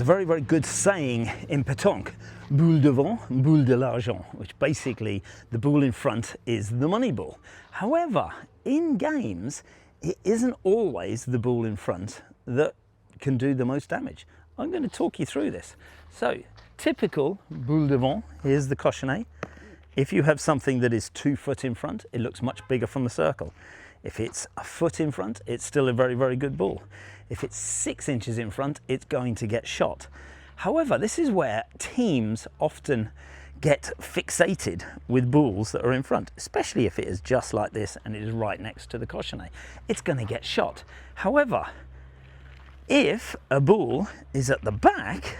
a very, very good saying in Petanque, boule devant, boule de l'argent, which basically the ball in front is the money ball. However, in games, it isn't always the ball in front that can do the most damage. I'm going to talk you through this. So, typical boule devant, here's the cochonnet. If you have something that is 2 foot in front, it looks much bigger from the circle. If it's a foot in front, it's still a very, very good ball. If it's 6 inches in front, it's going to get shot. However, this is where teams often get fixated with balls that are in front, especially if it is just like this and it is right next to the cochonnet. It's going to get shot. However, if a ball is at the back,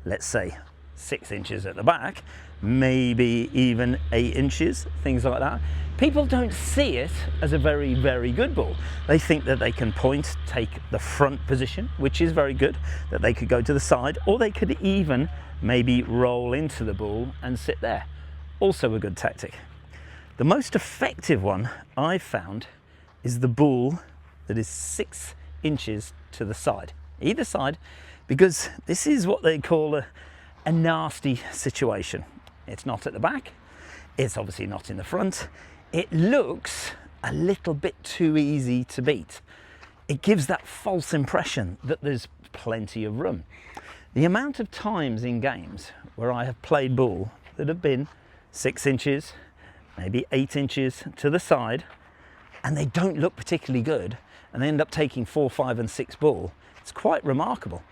let's say 6 inches at the back, maybe even 8 inches, things like that, people don't see it as a very, very good ball. They think that they can point, take the front position, which is very good, that they could go to the side, or they could even maybe roll into the ball and sit there. Also a good tactic. The most effective one I've found is the ball that is 6 inches to the side, either side, because this is what they call a nasty situation. It's not at the back, it's obviously not in the front. It looks a little bit too easy to beat. It gives that false impression that there's plenty of room. The amount of times in games where I have played ball that have been 6 inches, maybe 8 inches to the side, and they don't look particularly good, and they end up taking 4, 5, and 6 ball, it's quite remarkable.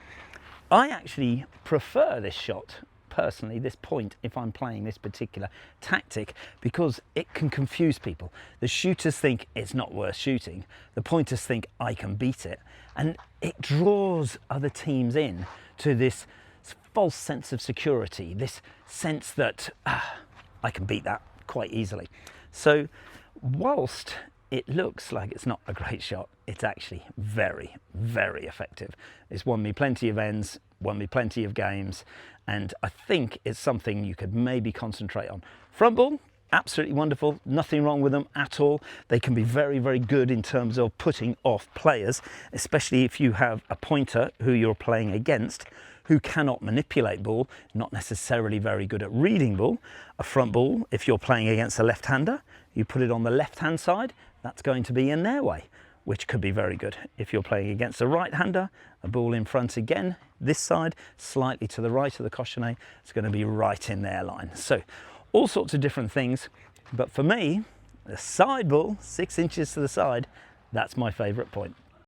I actually prefer this shot personally, this point, if I'm playing this particular tactic, because it can confuse people. The shooters think it's not worth shooting, the pointers think I can beat it, and it draws other teams in to this false sense of security, this sense that I can beat that quite easily. So whilst it looks like it's not a great shot, it's actually very, very effective. It's won me plenty of ends, won me plenty of games, and I think it's something you could maybe concentrate on. Front ball, absolutely wonderful, nothing wrong with them at all. They can be very, very good in terms of putting off players, especially if you have a pointer who you're playing against who cannot manipulate ball, not necessarily very good at reading ball. A front ball, if you're playing against a left-hander, you put it on the left-hand side, that's going to be in their way, which could be very good. If you're playing against a right-hander, a ball in front again, this side, slightly to the right of the cochonnet, it's going to be right in their line. So all sorts of different things, but for me, the side ball, 6 inches to the side, that's my favourite point.